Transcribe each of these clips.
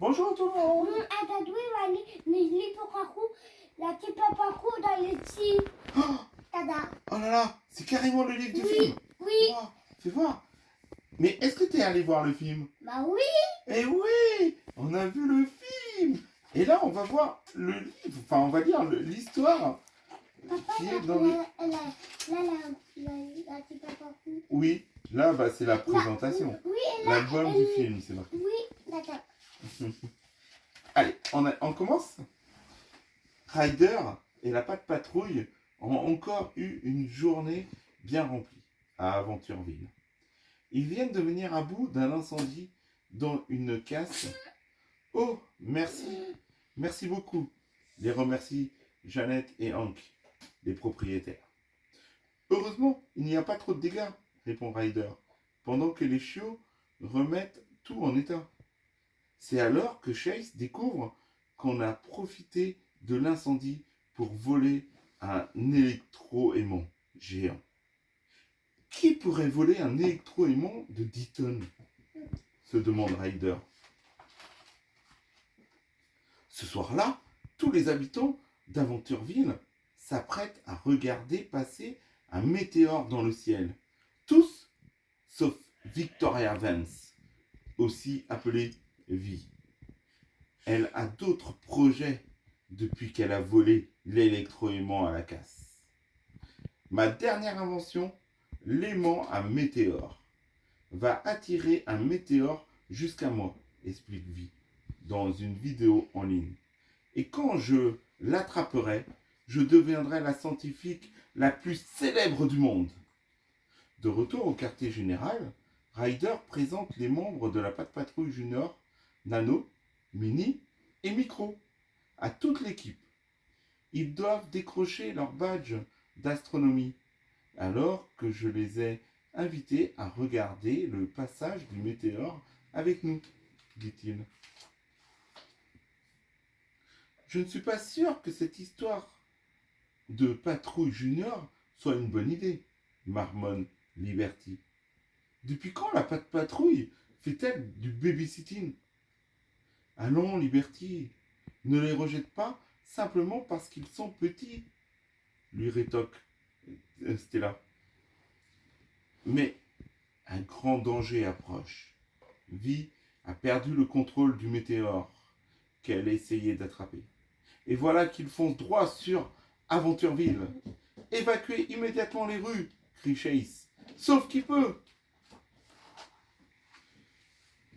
Bonjour tout le monde. Oh là là, c'est carrément le livre du film. Oui. Wow, fais voir. Mais est-ce que tu es allé voir le film? Bah oui. Eh oui, on a vu le film. Et là, on va voir le livre, enfin on va dire l'histoire qui est dans le... Oui, là bah, c'est la présentation. Oui, L'album du film, c'est marqué. Oui, d'accord. Allez, on commence. Ryder et la Patte Patrouille ont encore eu une journée bien remplie à Aventureville. Ils viennent de venir à bout d'un incendie dans une casse. Oh, merci, merci beaucoup. Les remercie Jeannette et Hank, les propriétaires. Heureusement, il n'y a pas trop de dégâts, répond Ryder, pendant que les chiots remettent tout en état. C'est alors que Chase découvre qu'on a profité de l'incendie pour voler un électro-aimant géant. Qui pourrait voler un électro-aimant de 10 tonnes? Se demande Ryder. Ce soir-là, tous les habitants d'Aventureville s'apprêtent à regarder passer un météore dans le ciel. Tous, sauf Victoria Vance, aussi appelée Vi. Elle a d'autres projets depuis qu'elle a volé l'électro-aimant à la casse. Ma dernière invention, l'aimant à météore, va attirer un météore jusqu'à moi, explique Vi, dans une vidéo en ligne. Et quand je l'attraperai, je deviendrai la scientifique la plus célèbre du monde. De retour au quartier général, Ryder présente les membres de la Patte Patrouille Junior, Nano, Mini et Micro, à toute l'équipe. Ils doivent décrocher leur badge d'astronomie, alors que je les ai invités à regarder le passage du météore avec nous, dit-il. Je ne suis pas sûr que cette histoire de patrouille junior soit une bonne idée, marmonne Liberty. Depuis quand la Patte Patrouille fait-elle du babysitting? Allons, Liberty, ne les rejette pas simplement parce qu'ils sont petits, lui rétoque Stella. Mais un grand danger approche. Vi a perdu le contrôle du météore qu'elle essayait d'attraper. Et voilà qu'il fonce droit sur Aventureville. Évacuez immédiatement les rues, crie Chase. Sauf qui peut.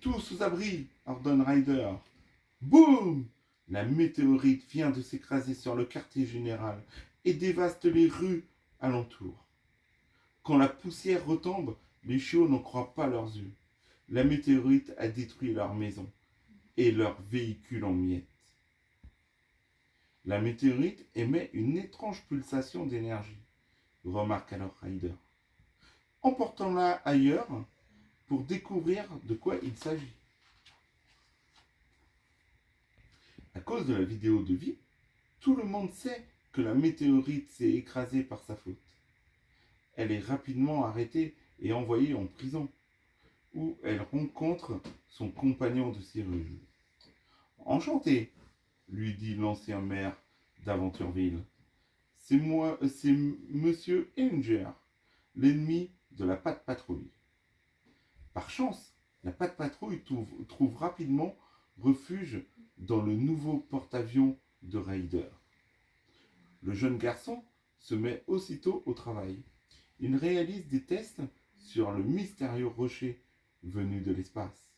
Tous aux abris, ordonne Ryder. Boum! La météorite vient de s'écraser sur le quartier général et dévaste les rues alentour. Quand la poussière retombe, les chiots n'en croient pas leurs yeux. La météorite a détruit leur maison et leur véhicule en miettes. La météorite émet une étrange pulsation d'énergie, remarque alors Ryder. Emportons-la ailleurs pour découvrir de quoi il s'agit. À cause de la vidéo de Vi, tout le monde sait que la météorite s'est écrasée par sa faute. Elle est rapidement arrêtée et envoyée en prison, où elle rencontre son compagnon de serrure. Enchanté, lui dit l'ancien maire d'Aventureville. C'est moi, c'est Monsieur Enger, l'ennemi de la Patte Patrouille. Par chance, la Patte Patrouille trouve rapidement refuge dans le nouveau porte-avions de Ryder. Le jeune garçon se met aussitôt au travail. Il réalise des tests sur le mystérieux rocher venu de l'espace.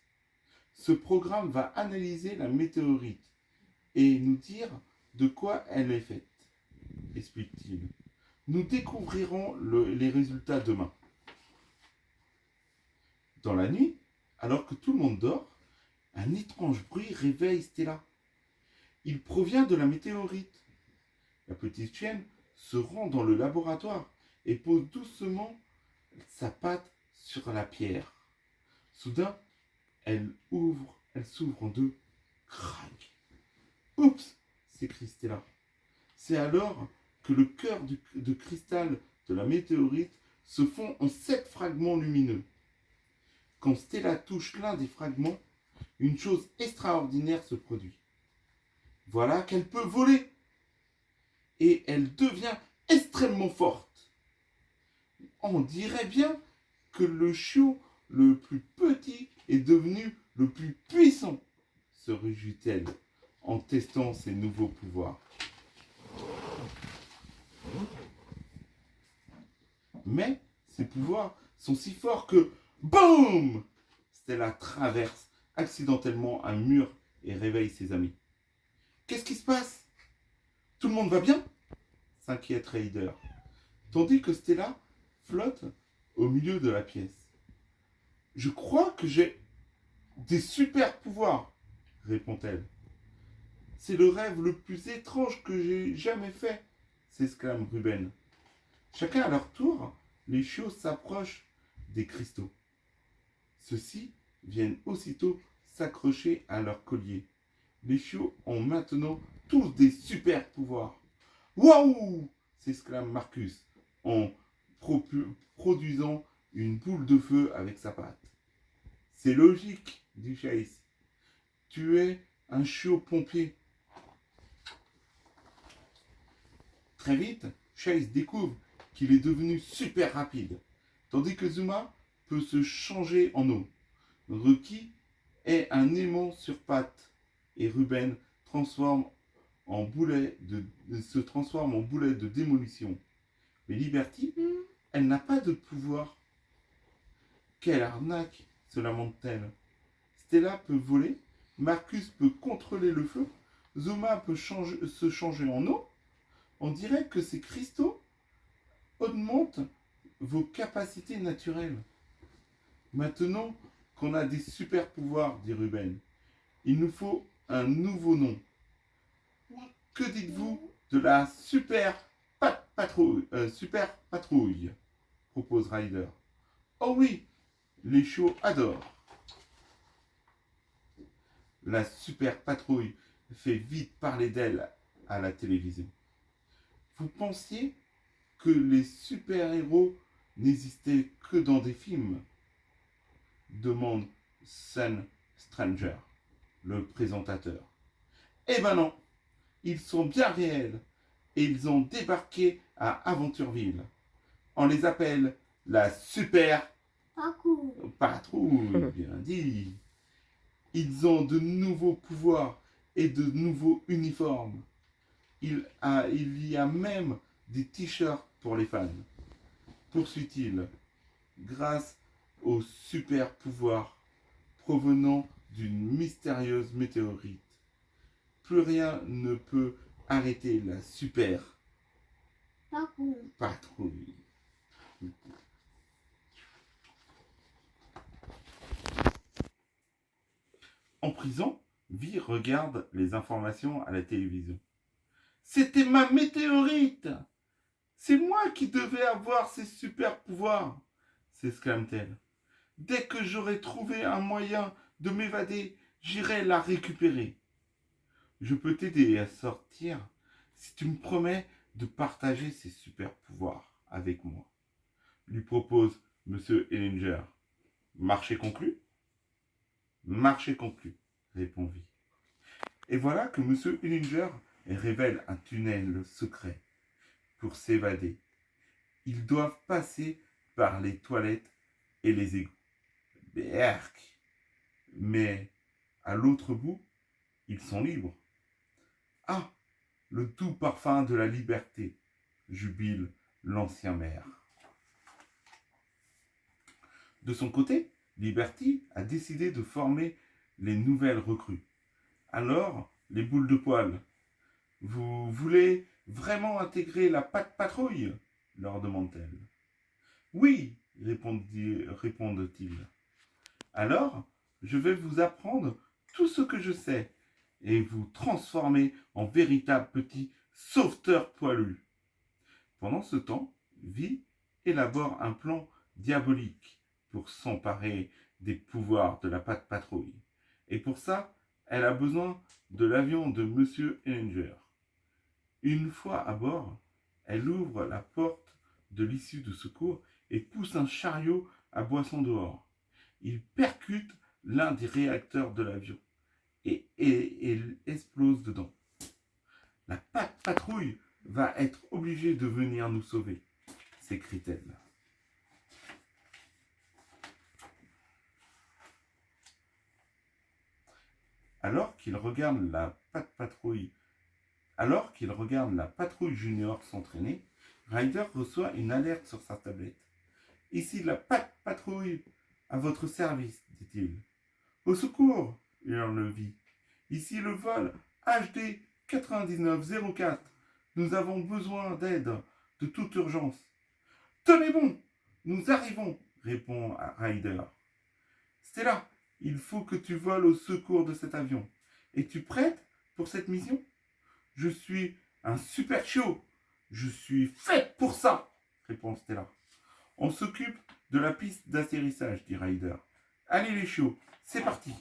Ce programme va analyser la météorite et nous dire de quoi elle est faite, explique-t-il. Nous découvrirons les résultats demain. Dans la nuit, alors que tout le monde dort, un étrange bruit réveille Stella. Il provient de la météorite. La petite chienne se rend dans le laboratoire et pose doucement sa patte sur la pierre. Soudain, elle s'ouvre en deux. Crac! Oups! S'écrie Stella. C'est alors que le cœur de cristal de la météorite se fond en 7 fragments lumineux. Quand Stella touche l'un des fragments, une chose extraordinaire se produit. Voilà qu'elle peut voler et elle devient extrêmement forte. On dirait bien que le chiot le plus petit est devenu le plus puissant, se réjouit-elle en testant ses nouveaux pouvoirs. Mais ses pouvoirs sont si forts que BOUM! Stella traverse accidentellement un mur et réveille ses amis. Qu'est-ce qui se passe? Tout le monde va bien? S'inquiète Ryder, tandis que Stella flotte au milieu de la pièce. Je crois que j'ai des super pouvoirs, répond-elle. C'est le rêve le plus étrange que j'ai jamais fait, s'exclame Ruben. Chacun à leur tour, les chiots s'approchent des cristaux. Ceux-ci viennent aussitôt s'accrocher à leur collier. Les chiots ont maintenant tous des super pouvoirs. Waouh! S'exclame Marcus en produisant une boule de feu avec sa patte. C'est logique, dit Chase. Tu es un chiot pompier. Très vite, Chase découvre qu'il est devenu super rapide, tandis que Zuma peut se changer en eau. Ruki est un aimant sur pattes et Ruben se transforme en boulet de démolition. Mais Liberty, elle n'a pas de pouvoir. Quelle arnaque, se lamente-t-elle. Stella peut voler, Marcus peut contrôler le feu, Zuma peut se changer en eau. On dirait que ces cristaux augmentent vos capacités naturelles. Maintenant qu'on a des super pouvoirs, dit Ruben, il nous faut un nouveau nom. Que dites-vous de la super patrouille, propose Ryder. Oh oui, les chiots adorent. La super patrouille fait vite parler d'elle à la télévision. Vous pensiez que les super-héros n'existaient que dans des films? Demande Sun Stranger, le présentateur. Eh ben non, ils sont bien réels et ils ont débarqué à Aventureville. On les appelle la super patrouille, bien dit. Ils ont de nouveaux pouvoirs et de nouveaux uniformes. Il y a même des t-shirts pour les fans. Poursuit-il, grâce aux super pouvoirs provenant d'une mystérieuse météorite. Plus rien ne peut arrêter la super patrouille. En prison, Vi regarde les informations à la télévision. C'était ma météorite! C'est moi qui devais avoir ces super pouvoirs! S'exclame-t-elle. Dès que j'aurai trouvé un moyen de m'évader, j'irai la récupérer. Je peux t'aider à sortir si tu me promets de partager ces super pouvoirs avec moi, lui propose M. Ellinger. Marché conclu? Marché conclu, répond Vi. Et voilà que M. Ellinger révèle un tunnel secret pour s'évader. Ils doivent passer par les toilettes et les égouts. Berk. Mais à l'autre bout, ils sont libres. Ah, le doux parfum de la liberté, jubile l'ancien maire. De son côté, Liberty a décidé de former les nouvelles recrues. Alors, les boules de poil, vous voulez vraiment intégrer la patrouille? Leur demande-t-elle. Oui, répondent-ils. Alors, je vais vous apprendre tout ce que je sais et vous transformer en véritable petit sauveteur poilu. Pendant ce temps, Vi élabore un plan diabolique pour s'emparer des pouvoirs de la patrouille. Et pour ça, elle a besoin de l'avion de M. Ellinger. Une fois à bord, elle ouvre la porte de l'issue de secours et pousse un chariot à boisson dehors. Il percute l'un des réacteurs de l'avion et elle explose dedans. La patrouille va être obligée de venir nous sauver, s'écrie-t-elle. Alors qu'il regarde la patrouille junior s'entraîner, Ryder reçoit une alerte sur sa tablette. Ici la patrouille à votre service, dit-il. Au secours, hurle Vi. Ici le vol HD 9904. Nous avons besoin d'aide de toute urgence. Tenez bon, nous arrivons, répond Ryder. Stella, il faut que tu voles au secours de cet avion. Es-tu prête pour cette mission? Je suis un super chiot. Je suis faite pour ça, répond Stella. On s'occupe de la piste d'atterrissage, dit Ryder. Allez les chiots, c'est parti.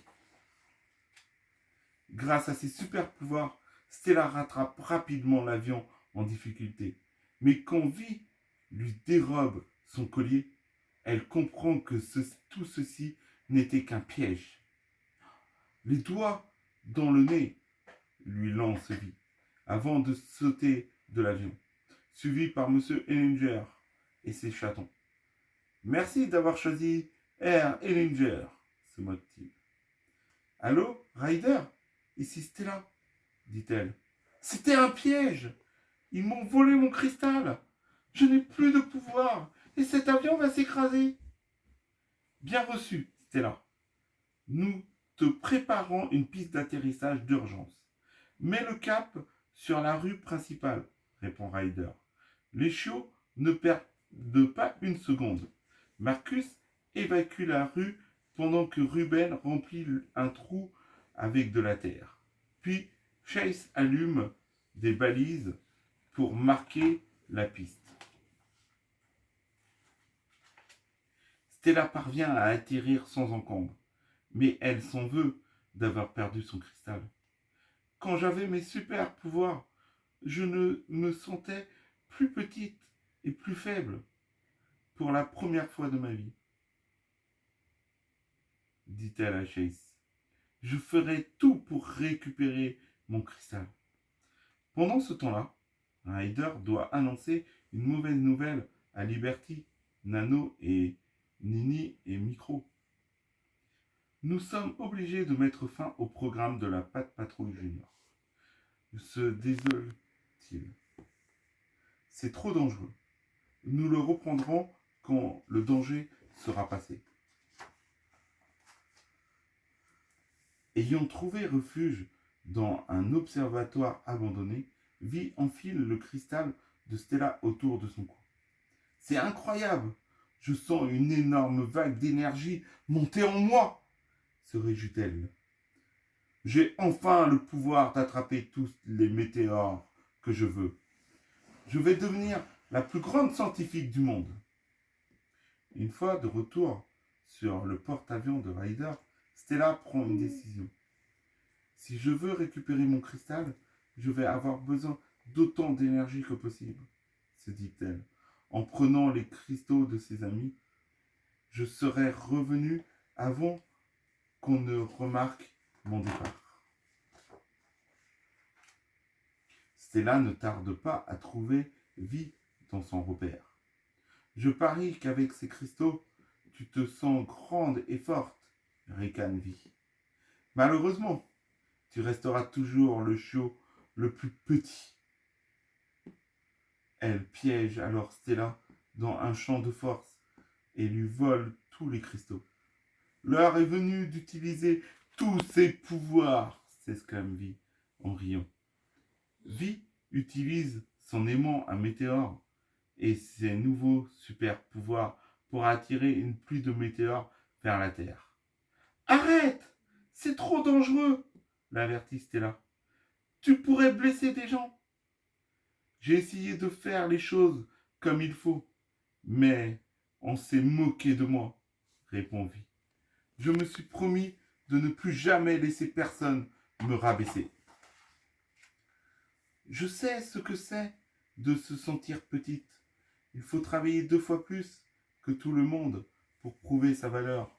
Grâce à ses super pouvoirs, Stella rattrape rapidement l'avion en difficulté. Mais quand Vi lui dérobe son collier, elle comprend que tout ceci n'était qu'un piège. Les doigts dans le nez, lui lance Vi, avant de sauter de l'avion, suivi par M. Ellinger et ses chatons. Merci d'avoir choisi Air Ellinger, se moque-t-il. Allô, Ryder? Ici Stella, dit-elle. C'était un piège. Ils m'ont volé mon cristal. Je n'ai plus de pouvoir et cet avion va s'écraser. Bien reçu, Stella. Nous te préparons une piste d'atterrissage d'urgence. Mets le cap sur la rue principale, répond Ryder. Les chiots ne perdent pas une seconde. Marcus évacue la rue pendant que Ruben remplit un trou avec de la terre. Puis Chase allume des balises pour marquer la piste. Stella parvient à atterrir sans encombre, mais elle s'en veut d'avoir perdu son cristal. Quand j'avais mes super pouvoirs, je ne me sentais plus petite et plus faible pour la première fois de ma vie, dit-elle à Chase. Je ferai tout pour récupérer mon cristal. Pendant ce temps-là, Ryder doit annoncer une mauvaise nouvelle à Liberty, Nano et Nini et Micro. Nous sommes obligés de mettre fin au programme de la Patrouille Junior. Se désole-t-il. C'est trop dangereux. Nous le reprendrons quand le danger sera passé. Ayant trouvé refuge dans un observatoire abandonné, Vi enfile le cristal de Stella autour de son cou. C'est incroyable! Je sens une énorme vague d'énergie monter en moi, se réjouit-elle. J'ai enfin le pouvoir d'attraper tous les météores que je veux. Je vais devenir la plus grande scientifique du monde. Une fois de retour sur le porte-avions de Ryder, Stella prend une décision. Si je veux récupérer mon cristal, je vais avoir besoin d'autant d'énergie que possible, se dit-elle. En prenant les cristaux de ses amis, je serai revenu avant qu'on ne remarque mon départ. Stella ne tarde pas à trouver Vi dans son repère. Je parie qu'avec ces cristaux, tu te sens grande et forte, ricane Vi. Malheureusement, tu resteras toujours le chiot le plus petit. Elle piège alors Stella dans un champ de force et lui vole tous les cristaux. L'heure est venue d'utiliser tous ses pouvoirs, s'exclame Vi en riant. Vi utilise son aimant à météore et ses nouveaux super pouvoirs pour attirer une pluie de météores vers la Terre. Arrête! C'est trop dangereux! L'avertit Stella. Tu pourrais blesser des gens. J'ai essayé de faire les choses comme il faut, mais on s'est moqué de moi, répond Vi. Je me suis promis de ne plus jamais laisser personne me rabaisser. Je sais ce que c'est de se sentir petite. Il faut travailler 2 fois plus que tout le monde pour prouver sa valeur,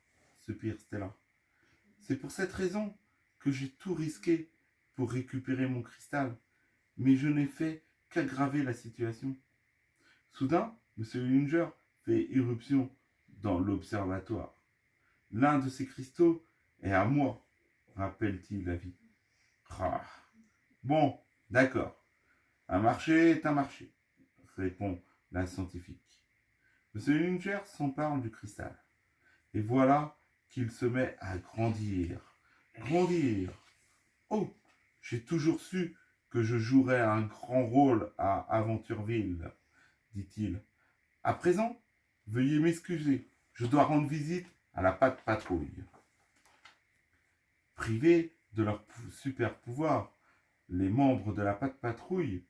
soupire Stella. C'est pour cette raison que j'ai tout risqué pour récupérer mon cristal. Mais je n'ai fait qu'aggraver la situation. Soudain, M. Linger fait irruption dans l'observatoire. L'un de ces cristaux est à moi, rappelle-t-il la vie. Ah. Bon, d'accord. Un marché est un marché, répond la scientifique. M. Linger s'empare du cristal. Et voilà qu'il se met à grandir. Grandir. Oh, j'ai toujours su que je jouerais un grand rôle à Aventureville, dit-il. À présent, veuillez m'excuser, je dois rendre visite à la patte patrouille. Privés de leur super pouvoir, les membres de la patte patrouille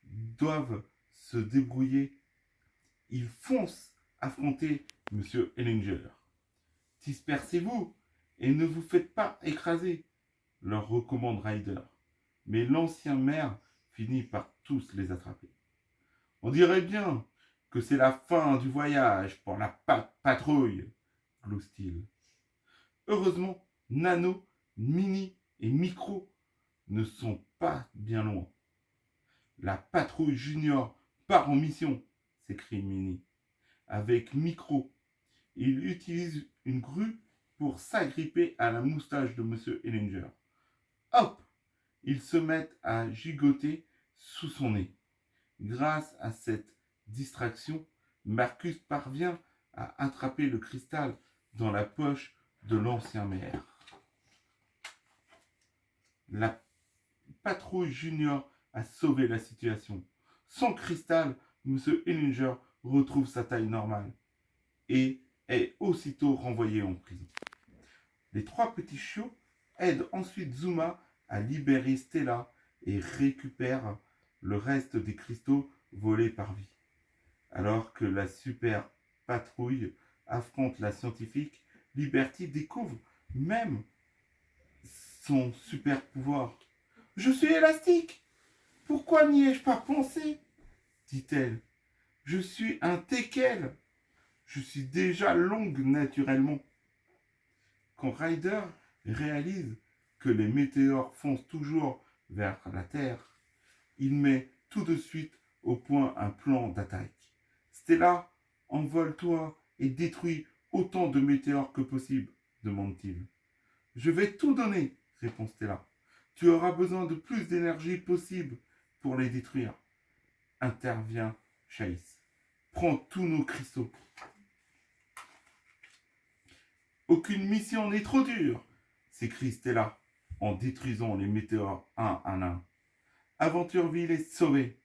doivent se débrouiller. Ils foncent affronter M. Ellinger. Dispersez-vous et ne vous faites pas écraser, leur recommande Ryder. Mais l'ancien maire finit par tous les attraper. On dirait bien que c'est la fin du voyage pour la patrouille, glousse-t-il. Heureusement, Nano, Mini et Micro ne sont pas bien loin. La patrouille junior part en mission, s'écrie Mini. Avec Micro, il utilise une grue pour s'agripper à la moustache de M. Ellinger. Hop! Ils se mettent à gigoter sous son nez. Grâce à cette distraction, Marcus parvient à attraper le cristal dans la poche de l'ancien maire. La patrouille junior a sauvé la situation. Sans cristal, M. Ellinger retrouve sa taille normale et est aussitôt renvoyé en prison. Les trois petits chiots aident ensuite Zuma à libérer Stella et récupèrent le reste des cristaux volés par Vie. Alors que la super patrouille affronte la scientifique, Liberty découvre même son super pouvoir. « Je suis élastique! Pourquoi n'y ai-je pas pensé ?» dit-elle. « Je suis un teckel. Je suis déjà longue naturellement. » Quand Ryder réalise que les météores foncent toujours vers la Terre, il met tout de suite au point un plan d'attaque. « Stella, envole-toi et détruis autant de météores que possible, demande-t-il. « Je vais tout donner, répond Stella. Tu auras besoin de plus d'énergie possible pour les détruire. Intervient Chase. Prends tous nos cristaux. Aucune mission n'est trop dure, s'écrie Stella en détruisant les météores un à un. Aventureville est sauvée.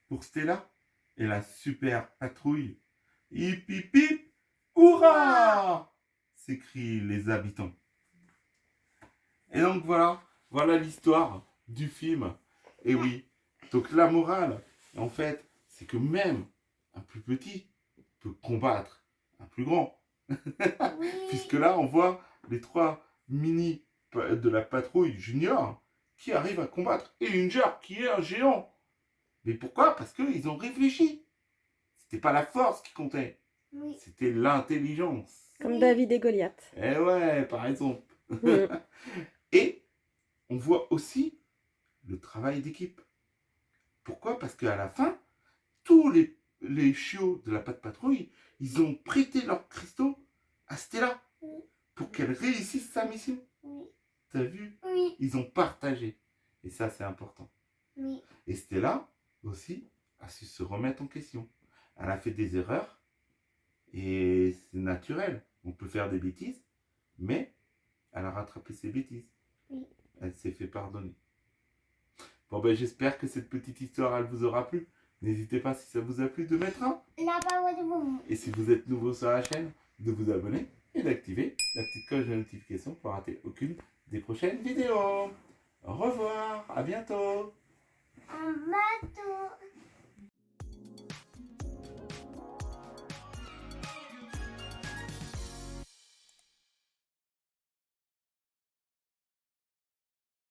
Pour Stella et la super patrouille. Hip hip hip, hurrah! S'écrient les habitants. Et donc voilà l'histoire du film. Et oui, donc la morale, en fait, c'est que même un plus petit peut combattre un plus grand. Oui. Puisque là, on voit les trois mini de la patrouille junior qui arrivent à combattre Ellinger qui est un géant. Mais pourquoi? Parce qu'ils ont réfléchi. C'était pas la force qui comptait. Oui. C'était l'intelligence. Comme David et Goliath. Eh ouais, par exemple. Et on voit aussi le travail d'équipe. Pourquoi? Parce qu'à la fin, tous les chiots de la patte patrouille, ils ont prêté leurs cristaux à Stella pour qu'elle réussisse sa mission. Oui. T'as vu? Oui. Ils ont partagé. Et ça, c'est important. Oui. Et Stella aussi a su se remettre en question. Elle a fait des erreurs et c'est naturel. On peut faire des bêtises, mais elle a rattrapé ses bêtises. Oui. Elle s'est fait pardonner. Bon ben j'espère que cette petite histoire elle vous aura plu. N'hésitez pas si ça vous a plu de mettre un. Et si vous êtes nouveau sur la chaîne, de vous abonner et d'activer la petite cloche de notification pour rater aucune des prochaines vidéos. Au revoir, à bientôt. À bientôt.